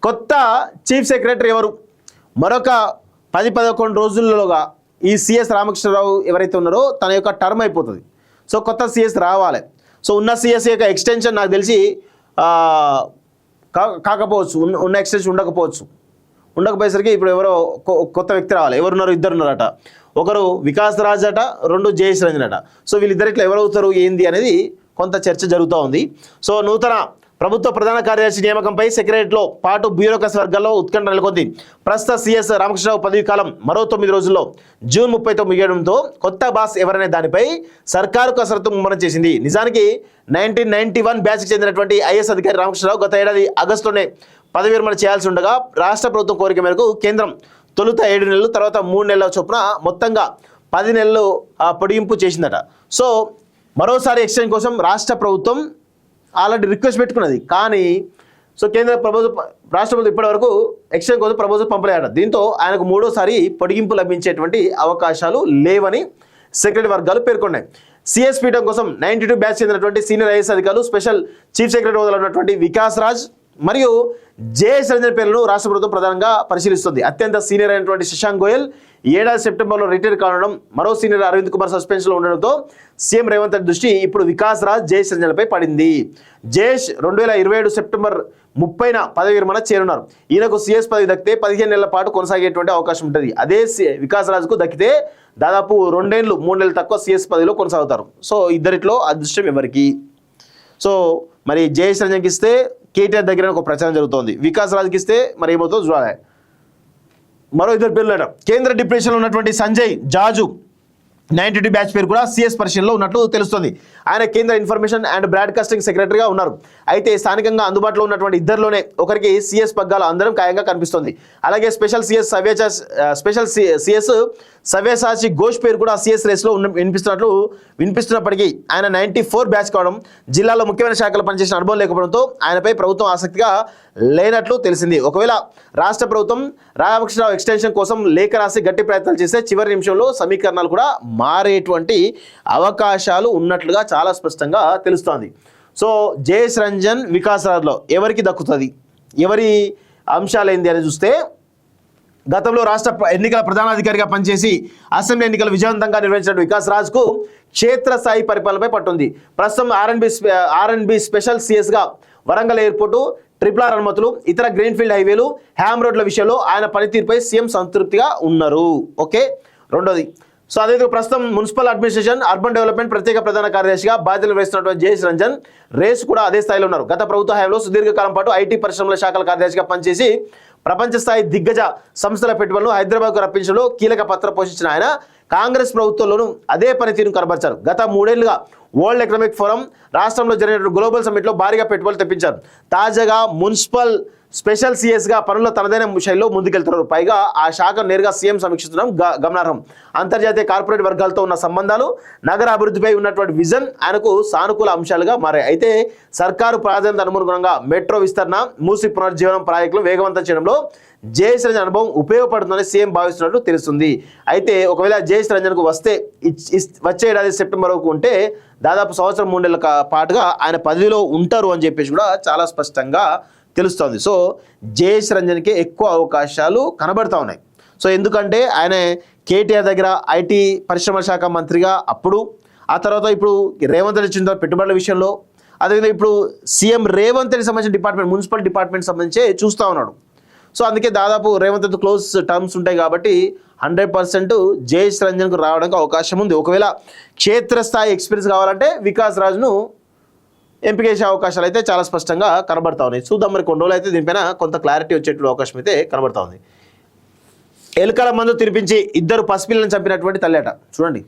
కొత్త chief secretary ఎవరు? మరొక 10-11 రోజుల్లోగా ఈ సిఎస్ రామకృష్ణరావు ఎవరైతే ఉన్నారో తన యొక్క టర్మ్ అయిపోతుంది. సో కొత్త సిఎస్ రావాలి. సో ఉన్న సిఎస్ యొక్క ఎక్స్టెన్షన్ నాకు తెలిసి కాకపోవచ్చు, ఉన్న ఎక్స్టెన్షన్ ఉండకపోయేసరికి ఇప్పుడు ఎవరో కొత్త వ్యక్తి రావాలి. ఎవరున్నారు? ఇద్దరు ఉన్నారట. ఒకరు వికాస్ రాజ్ అట, రెండు జయేష్ రంజన్ అట. సో వీళ్ళిద్దరిట్లో ఎవరవుతారు ఏంది అనేది కొంత చర్చ జరుగుతూ ఉంది. సో నూతన ప్రభుత్వ ప్రధాన కార్యదర్శి నియామకంపై సెక్రటరీలో పాటు బ్యూరోక్రసీ వర్గాల్లో ఉత్కంఠ నెలకొంది. ప్రస్తుత సిఎస్ రామకృష్ణరావు పదవీ కాలం మరో 9 రోజుల్లో జూన్ 30తో ముగియడంతో కొత్త బాస్ ఎవరనే దానిపై సర్కారు కసరత్తు ముమ్మరం చేసింది. నిజానికి 1991 బ్యాచ్కి చెందినటువంటి ఐఏఎస్ అధికారి రామకృష్ణరావు గత ఏడాది ఆగస్టులోనే పదవి విరమణ చేయాల్సి ఉండగా రాష్ట్ర ప్రభుత్వం కోరిక మేరకు కేంద్రం తొలుత 7 నెలలు, తర్వాత 3 నెలల చొప్పున మొత్తంగా 10 నెలలు పొడిగింపు చేసిందట. సో మరోసారి ఎక్స్టెండ్ కోసం రాష్ట్ర ప్రభుత్వం ఆల్రెడీ రిక్వెస్ట్ పెట్టుకున్నది. కానీ సో రాష్ట్ర ప్రభుత్వం ఇప్పటివరకు ఎక్స్టెండ్ కోసం ప్రపోజల్ పంపలేదట. దీంతో ఆయనకు 3వసారి పొడిగింపు లభించేటువంటి అవకాశాలు లేవని సెక్రటరీ వర్గాలు పేర్కొన్నాయి. సిఎస్ పీఠం కోసం 92 బ్యాచ్ చెందినటువంటి సీనియర్ ఐఏఎస్ అధికారులు, స్పెషల్ చీఫ్ సెక్రటరీ హోదాలో ఉన్నటువంటి వికాస్ రాజ్ మరియు జయేష్ రంజన్ పేర్లను రాష్ట్ర ప్రభుత్వం ప్రధానంగా పరిశీలిస్తుంది. అత్యంత సీనియర్ అయినటువంటి శశాంక్ గోయల్ ఏడాది సెప్టెంబర్లో రిటైర్ కావడం, మరో సీనియర్ అరవింద్ కుమార్ సస్పెన్షన్లో ఉండడంతో సీఎం రేవంత్ రెడ్డి దృష్టి ఇప్పుడు వికాస్ రాజ్, జయేష్ రంజన్లపై పడింది. జయేష్ 2027 సెప్టెంబర్ 30న పదవి విరమణ చేరున్నారు. ఈయనకు సిఎస్ పదవి దక్కితే 15 నెలల పాటు కొనసాగేటువంటి అవకాశం ఉంటుంది. అదే వికాస్ రాజ్కు దక్కితే దాదాపు 2 ఏళ్ళు 3 నెలలు తక్కువ సిఎస్ పదవిలో కొనసాగుతారు. సో ఇద్దరిట్లో అదృష్టం ఎవరికి? సో మరి జయేష్ రంజన్కి ఇస్తే కేటీఆర్ దగ్గర ఒక ప్రచారం జరుగుతోంది. వికాస్ రాజ్కి ఇస్తే మరి ఏమవుతుందో చూడాలి. మరో ఇద్దరు పేర్లు కేంద్ర డిప్యూటేషన్లో ఉన్నటువంటి సంజయ్ జాజు 92 బ్యాచ్ పేరు కూడా సిఎస్ పరిశీలనలో ఉన్నట్లు తెలుస్తుంది. ఆయన కేంద్ర ఇన్ఫర్మేషన్ అండ్ బ్రాడ్కాస్టింగ్ సెక్రటరీగా ఉన్నారు. అయితే స్థానికంగా అందుబాటులో ఉన్నటువంటి ఇద్దరిలోనే ఒకరికి సిఎస్ పగ్గాలు అందరం ఖాయంగా కనిపిస్తుంది. అలాగే స్పెషల్ సిఎస్ సవ్యసాచి ఘోష్ పేరు కూడా సిఎస్ రేస్లో వినిపిస్తున్నప్పటికీ ఆయన 94 బ్యాచ్ కావడం, జిల్లాలో ముఖ్యమైన శాఖలు పనిచేసిన అనుభవం లేకపోవడంతో ఆయనపై ప్రభుత్వం ఆసక్తిగా లేనట్లు తెలిసింది. ఒకవేళ రాష్ట్ర ప్రభుత్వం రామకృష్ణరావు ఎక్స్టెన్షన్ కోసం లేఖ రాసి గట్టి ప్రయత్నాలు చేస్తే చివరి నిమిషంలో సమీకరణాలు కూడా మారేటువంటి అవకాశాలు ఉన్నట్లుగా చాలా స్పష్టంగా తెలుస్తోంది. సో జయేష్ రంజన్, వికాస్ రాజ్లో ఎవరికి దక్కుతుంది, ఎవరి అంశాలేంది అని చూస్తే గతంలో రాష్ట్ర ఎన్నికల ప్రధానాధికారిగా పనిచేసి అసెంబ్లీ ఎన్నికలు విజయవంతంగా నిర్వహించిన వికాస్ రాజ్కు క్షేత్రస్థాయి పరిపాలనపై పట్టుంది. ప్రస్తుతం ఆర్ఎండ్బి స్పెషల్ సిఎస్గా వరంగల్ ఎయిర్పోర్టు, RRR అనుమతులు, ఇతర గ్రీన్ఫీల్డ్ హైవేలు, హ్యామ్ రోడ్ల విషయంలో ఆయన పనితీరుపై సీఎం సంతృప్తిగా ఉన్నారు. ఓకే, రెండోది. సో అదేవిధంగా ప్రస్తుతం మున్సిపల్ అడ్మినిస్ట్రేషన్, అర్బన్ డెవలప్మెంట్ ప్రత్యేక ప్రధాన కార్యదర్శిగా బాధ్యతలు నిర్వహిస్తున్నటువంటి జయేష్ రంజన్ రేసు కూడా అదే స్థాయిలో ఉన్నారు. గత ప్రభుత్వ హయాంలో సుదీర్ఘకాలం పాటు ఐటీ పరిశ్రమల శాఖల కార్యదర్శిగా పనిచేసి ప్రపంచ స్థాయి దిగ్గజ సంస్థల పెట్టుబడులను హైదరాబాద్కు రప్పించడంలో కీలక పాత్ర పోషించిన ఆయన కాంగ్రెస్ ప్రభుత్వంలోనూ అదే పనితీరును కనబర్చారు. గత 3 ఏళ్లుగా వరల్డ్ ఎకనామిక్ ఫోరం, రాష్ట్రంలో జరిగిన గ్లోబల్ సమ్మిట్లో భారీగా పెట్టుబడులు తెప్పించారు. తాజాగా మున్సిపల్ స్పెషల్ సిఎస్గా పనుల్లో తనదైన శైలిలో ముందుకెళ్తున్నారు. పైగా ఆ శాఖ నేరుగా సీఎం సమీక్షించడం గమనార్హం. అంతర్జాతీయ కార్పొరేట్ వర్గాలతో ఉన్న సంబంధాలు, నగర అభివృద్ధిపై ఉన్నటువంటి విజన్ ఆయనకు సానుకూల అంశాలుగా మారాయి. అయితే సర్కారు ప్రాధాన్యత అనుగుణంగా మెట్రో విస్తరణ, మూసి పునరుజ్జీవనం ప్రాజెక్టులు వేగవంతం చేయడంలో జయేష్ రంజన్ అనుభవం ఉపయోగపడుతుందని సీఎం భావిస్తున్నట్లు తెలుస్తుంది. అయితే ఒకవేళ జయేష్ రంజన్కు వచ్చే ఏడాది సెప్టెంబర్ వరకు ఉంటే దాదాపు సంవత్సరం 3 నెలల పాటుగా ఆయన పదవిలో ఉంటారు అని చెప్పేసి కూడా చాలా స్పష్టంగా తెలుస్తోంది. సో జయేష్ రంజన్కి ఎక్కువ అవకాశాలు కనబడతా ఉన్నాయి. సో ఎందుకంటే ఆయన కేటీఆర్ దగ్గర ఐటీ పరిశ్రమల శాఖ మంత్రిగా అప్పుడు, ఆ తర్వాత ఇప్పుడు రేవంత్ రెడ్డి వచ్చిన పెట్టుబడుల విషయంలో, అదేవిధంగా ఇప్పుడు సీఎం రేవంత్ రెడ్డి సంబంధించిన డిపార్ట్మెంట్, మున్సిపల్ డిపార్ట్మెంట్ సంబంధించి చూస్తూ ఉన్నాడు. సో అందుకే దాదాపు రేవంత్ రెడ్డి క్లోజ్ టర్మ్స్ ఉంటాయి కాబట్టి 100% జయేష్ రంజన్కు రావడానికి అవకాశం ఉంది. ఒకవేళ క్షేత్రస్థాయి ఎక్స్పీరియన్స్ కావాలంటే వికాస్ రాజ్ను ఎంపిక చేసే అవకాశాలు అయితే చాలా స్పష్టంగా కనబడతా ఉన్నాయి. చూద్దాం మరి కొన్ని రోజులు అయితే దీనిపైన కొంత క్లారిటీ వచ్చేటువంటి అవకాశం అయితే కనబడతా ఉంది. ఎలుకల మందు తినిపించి 2 పసిపిల్లలను చంపినటువంటి తల్లేట చూడండి.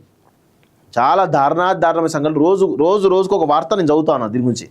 చాలా దారుణమైన సంఘటన. రోజుకు ఒక వార్త నేను చదువుతా ఉన్నాను దీని గురించి.